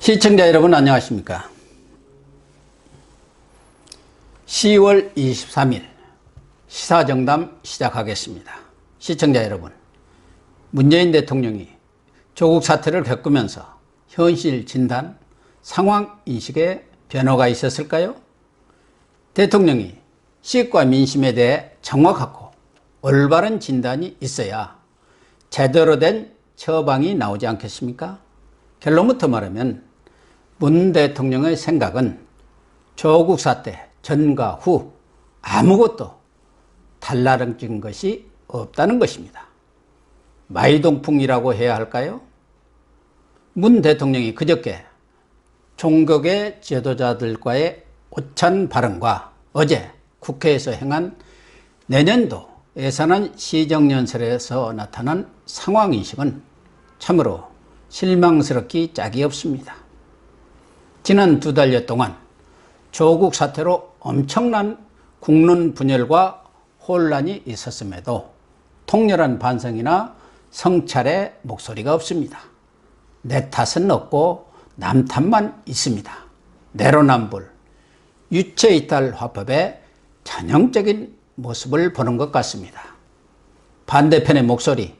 시청자 여러분 안녕하십니까. 10월 23일 시사정담 시작하겠습니다. 시청자 여러분, 문재인 대통령이 조국 사태를 겪으면서 현실 진단, 상황 인식에 변화가 있었을까요? 대통령이 시익과 민심에 대해 정확하고 올바른 진단이 있어야 제대로 된 처방이 나오지 않겠습니까? 결론부터 말하면 문 대통령의 생각은 조국 사태 전과 후 아무것도 달라진 것이 없다는 것입니다. 마이동풍이라고 해야 할까요? 문 대통령이 그저께 종교계 지도자들과의 오찬 발언과 어제 국회에서 행한 내년도 예산안 시정연설에서 나타난 상황인식은 참으로 실망스럽기 짝이 없습니다. 지난 2달여 동안 조국 사태로 엄청난 국론 분열과 혼란이 있었음에도 통렬한 반성이나 성찰의 목소리가 없습니다. 내 탓은 없고 남 탓만 있습니다. 내로남불, 유체이탈 화법의 전형적인 모습을 보는 것 같습니다. 반대편의 목소리,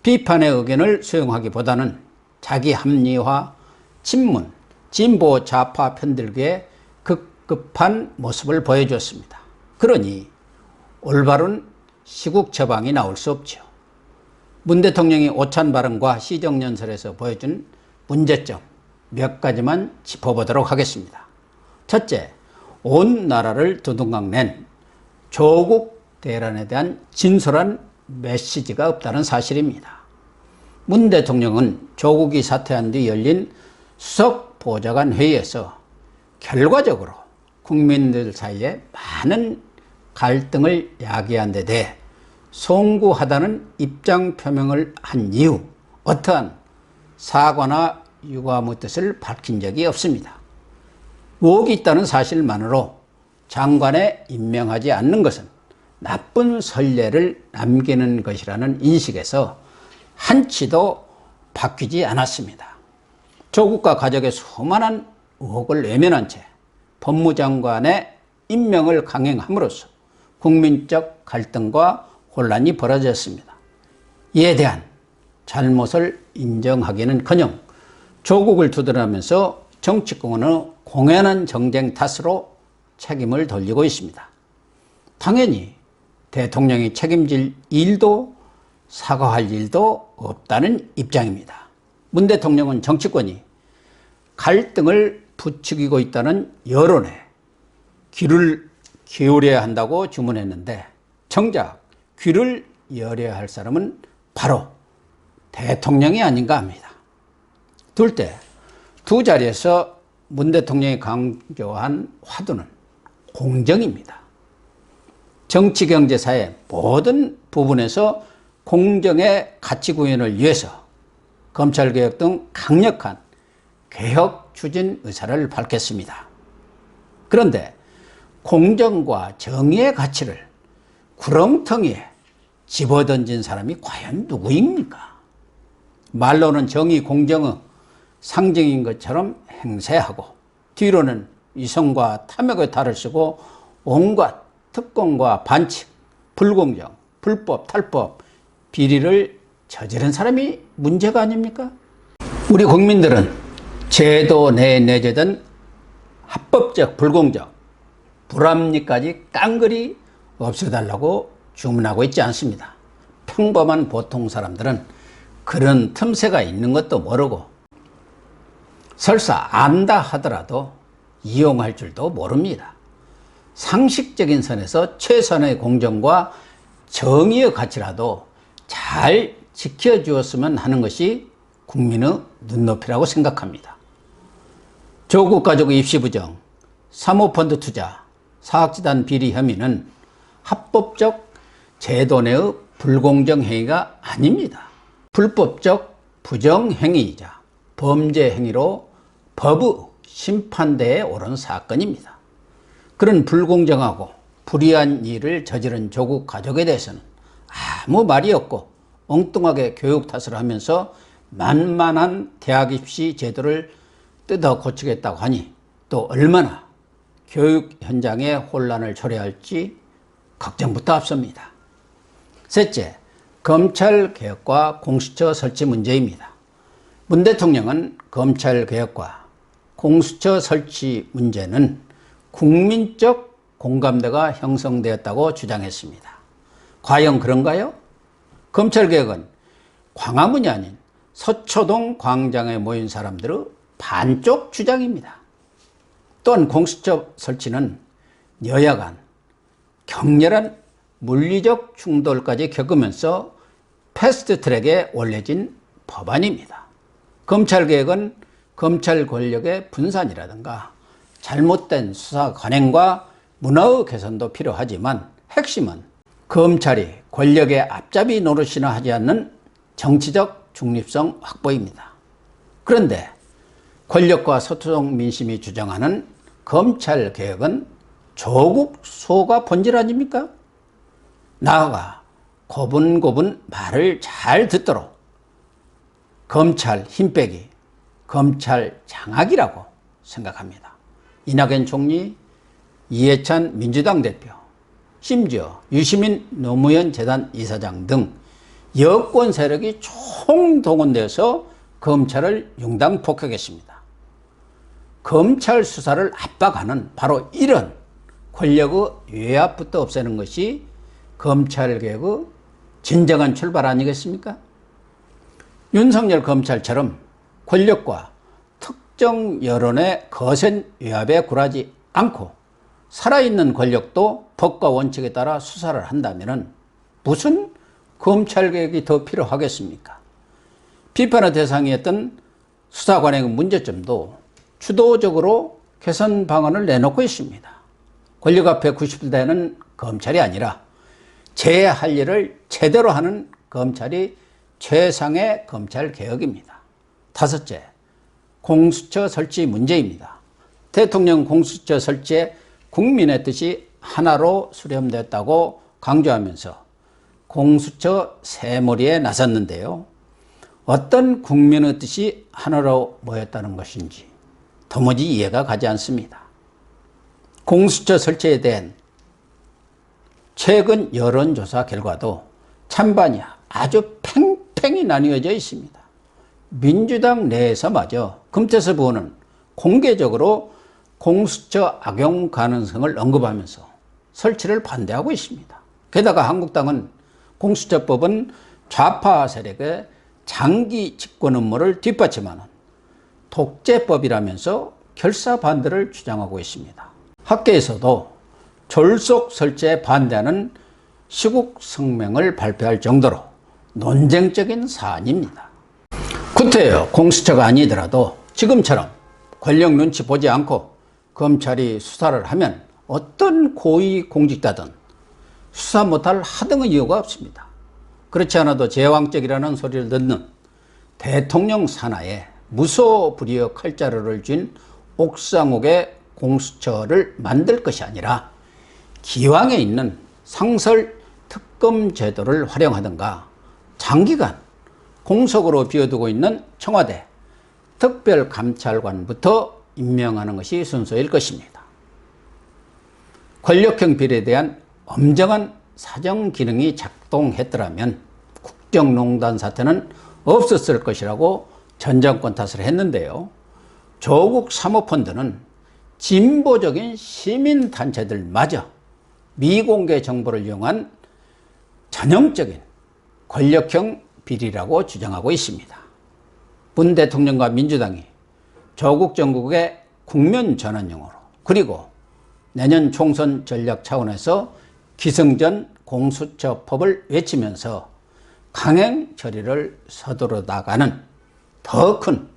비판의 의견을 수용하기보다는 자기 합리화, 친문, 진보 좌파 편들기에 급급한 모습을 보여주었습니다. 그러니 올바른 시국 처방이 나올 수 없죠. 문 대통령이 오찬 발언과 시정연설에서 보여준 문제점 몇 가지만 짚어보도록 하겠습니다. 첫째, 온 나라를 두둥강낸 조국 대란에 대한 진솔한 메시지가 없다는 사실입니다. 문 대통령은 조국이 사퇴한 뒤 열린 수석 보좌관 회의에서 결과적으로 국민들 사이에 많은 갈등을 야기한 데 대해 송구하다는 입장 표명을 한 이후 어떠한 사과나 유감의 뜻을 밝힌 적이 없습니다. 의혹이 있다는 사실만으로 장관에 임명하지 않는 것은 나쁜 선례를 남기는 것이라는 인식에서 한치도 바뀌지 않았습니다. 조국과 가족의 수많은 의혹을 외면한 채 법무장관의 임명을 강행함으로써 국민적 갈등과 혼란이 벌어졌습니다. 이에 대한 잘못을 인정하기는커녕 조국을 두드러면서 정치권의 공연한 정쟁 탓으로 책임을 돌리고 있습니다. 당연히 대통령이 책임질 일도 사과할 일도 없다는 입장입니다. 문 대통령은 정치권이 갈등을 부추기고 있다는 여론에 귀를 기울여야 한다고 주문했는데 정작 귀를 열어야 할 사람은 바로 대통령이 아닌가 합니다. 둘째, 두 자리에서 문 대통령이 강조한 화두는 공정입니다. 정치, 경제, 사회 모든 부분에서 공정의 가치 구현을 위해서 검찰개혁 등 강력한 개혁 추진 의사를 밝혔습니다. 그런데 공정과 정의의 가치를 구렁텅이에 집어던진 사람이 과연 누구입니까? 말로는 정의, 공정의 상징인 것처럼 행세하고 뒤로는 위선과 탐욕의 탈을 쓰고 온갖 특권과 반칙, 불공정, 불법, 탈법, 비리를 저지른 사람이 문제가 아닙니까? 우리 국민들은 제도 내에 내재된 합법적 불공정, 불합리까지 깡그리 없애달라고 주문하고 있지 않습니다. 평범한 보통 사람들은 그런 틈새가 있는 것도 모르고 설사 안다 하더라도 이용할 줄도 모릅니다. 상식적인 선에서 최선의 공정과 정의의 가치라도 잘 지켜주었으면 하는 것이 국민의 눈높이라고 생각합니다. 조국 가족 입시 부정, 사모펀드 투자, 사학재단 비리 혐의는 합법적 제도 내의 불공정 행위가 아닙니다. 불법적 부정 행위이자 범죄 행위로 법의 심판대에 오른 사건입니다. 그런 불공정하고 불의한 일을 저지른 조국 가족에 대해서는 아무 말이 없고 엉뚱하게 교육 탓을 하면서 만만한 대학 입시 제도를 뜯어 고치겠다고 하니 또 얼마나 교육 현장에 혼란을 초래할지 걱정부터 앞섭니다. 셋째, 검찰개혁과 공수처 설치 문제입니다. 문 대통령은 검찰개혁과 공수처 설치 문제는 국민적 공감대가 형성되었다고 주장했습니다. 과연 그런가요? 검찰개혁은 광화문이 아닌 서초동 광장에 모인 사람들의 반쪽 주장입니다. 또한 공수처 설치는 여야 간 격렬한 물리적 충돌까지 겪으면서 패스트트랙에 올려진 법안입니다. 검찰개혁은 검찰 권력의 분산이라든가 잘못된 수사 관행과 문화의 개선도 필요하지만 핵심은 검찰이 권력의 앞잡이 노릇이나 하지 않는 정치적 중립성 확보입니다. 그런데 권력과 서투른 민심이 주장하는 검찰개혁은 조국 수호가 본질 아닙니까? 나아가 고분고분 말을 잘 듣도록 검찰 힘빼기, 검찰 장악이라고 생각합니다. 이낙연 총리, 이해찬 민주당 대표, 심지어 유시민 노무현 재단 이사장 등 여권 세력이 총동원되어서 검찰을 융당폭격했습니다. 검찰 수사를 압박하는 바로 이런 권력의 외압부터 없애는 것이 검찰개혁의 진정한 출발 아니겠습니까? 윤석열 검찰처럼 권력과 특정 여론의 거센 외압에 굴하지 않고 살아있는 권력도 법과 원칙에 따라 수사를 한다면 무슨 검찰개혁이 더 필요하겠습니까? 비판의 대상이었던 수사관행의 문제점도 주도적으로 개선 방안을 내놓고 있습니다. 권력 앞에 90대는 검찰이 아니라 제 할 일을 제대로 하는 검찰이 최상의 검찰개혁입니다. 다섯째, 공수처 설치 문제입니다. 대통령 공수처 설치에 국민의 뜻이 하나로 수렴됐다고 강조하면서 공수처 새머리에 나섰는데요. 어떤 국민의 뜻이 하나로 모였다는 것인지 도무지 이해가 가지 않습니다. 공수처 설치에 대한 최근 여론조사 결과도 찬반이 아주 팽팽히 나뉘어져 있습니다. 민주당 내에서마저 금태섭 의원은 공개적으로 공수처 악용 가능성을 언급하면서 설치를 반대하고 있습니다. 게다가 한국당은 공수처법은 좌파 세력의 장기 집권 음모를 뒷받침하는 독재법이라면서 결사 반대를 주장하고 있습니다. 학계에서도 졸속 설치에 반대하는 시국 성명을 발표할 정도로 논쟁적인 사안입니다. 구태여 공수처가 아니더라도 지금처럼 권력 눈치 보지 않고 검찰이 수사를 하면 어떤 고위공직자든 수사 못할 하등의 이유가 없습니다. 그렇지 않아도 제왕적이라는 소리를 듣는 대통령 산하에 무소불위의 칼자루를 쥔 옥상옥의 공수처를 만들 것이 아니라 기왕에 있는 상설 특검 제도를 활용하든가 장기간 공석으로 비워두고 있는 청와대 특별감찰관부터 임명하는 것이 순서일 것입니다. 권력형 비리에 대한 엄정한 사정 기능이 작동했더라면 국정농단 사태는 없었을 것이라고 전 정권 탓을 했는데요. 조국 사모펀드는 진보적인 시민단체들마저 미공개 정보를 이용한 전형적인 권력형 비리라고 주장하고 있습니다. 문 대통령과 민주당이 조국 정국의 국면 전환용으로 그리고 내년 총선 전략 차원에서 기승전 공수처법을 외치면서 강행 처리를 서두르 나가는 더 큰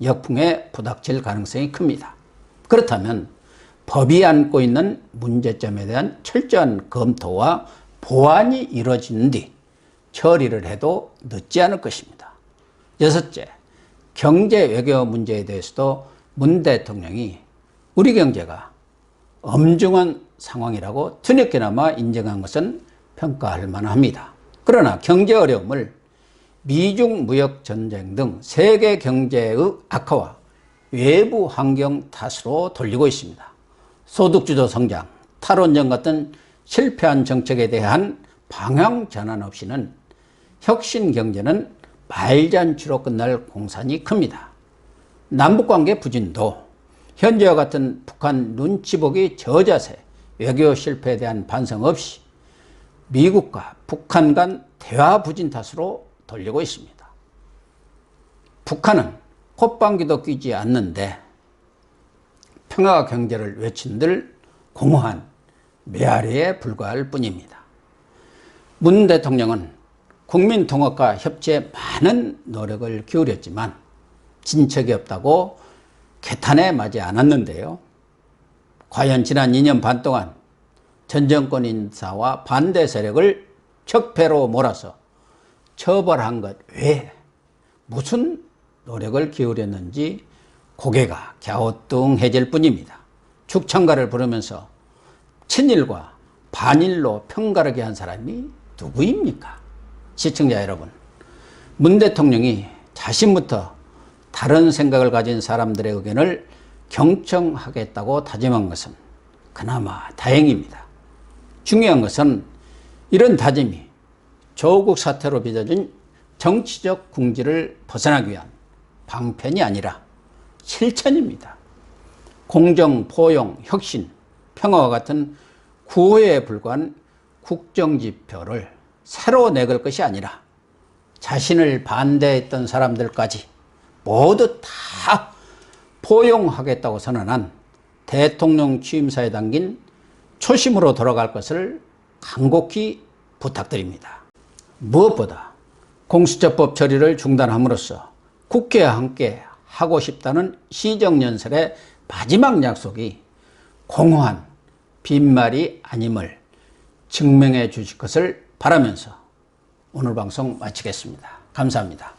역풍에 부닥칠 가능성이 큽니다. 그렇다면 법이 안고 있는 문제점에 대한 철저한 검토와 보완이 이루어진 뒤 처리를 해도 늦지 않을 것입니다. 여섯째, 경제 외교 문제에 대해서도 문 대통령이 우리 경제가 엄중한 상황이라고 뒤늦게나마 인정한 것은 평가할 만합니다. 그러나 경제 어려움을 미중 무역 전쟁 등 세계 경제의 악화와 외부 환경 탓으로 돌리고 있습니다. 소득주도 성장, 탈원전 같은 실패한 정책에 대한 방향 전환 없이는 혁신 경제는 말잔치로 끝날 공산이 큽니다. 남북관계 부진도 현재와 같은 북한 눈치보기 저자세, 외교 실패에 대한 반성 없이 미국과 북한 간 대화 부진 탓으로 돌리고 있습니다. 북한은 콧방귀도 뀌지 않는데 평화 경제를 외친들 공허한 메아리에 불과할 뿐입니다. 문 대통령은 국민 통합과 협치에 많은 노력을 기울였지만 진척이 없다고 개탄에 맞지 않았는데요. 과연 지난 2년 반 동안 전 정권 인사와 반대 세력을 적폐로 몰아서 처벌한 것 외에 무슨 노력을 기울였는지 고개가 갸우뚱해질 뿐입니다. 축창가를 부르면서 친일과 반일로 편가르게 한 사람이 누구입니까? 시청자 여러분, 문 대통령이 자신부터 다른 생각을 가진 사람들의 의견을 경청하겠다고 다짐한 것은 그나마 다행입니다. 중요한 것은 이런 다짐이 조국 사태로 빚어진 정치적 궁지를 벗어나기 위한 방편이 아니라 실천입니다. 공정, 포용, 혁신, 평화와 같은 구호에 불과한 국정지표를 새로 내걸 것이 아니라 자신을 반대했던 사람들까지 모두 다 포용하겠다고 선언한 대통령 취임사에 담긴 초심으로 돌아갈 것을 간곡히 부탁드립니다. 무엇보다 공수처법 처리를 중단함으로써 국회와 함께 하고 싶다는 시정연설의 마지막 약속이 공허한 빈말이 아님을 증명해 주실 것을 바라면서 오늘 방송 마치겠습니다. 감사합니다.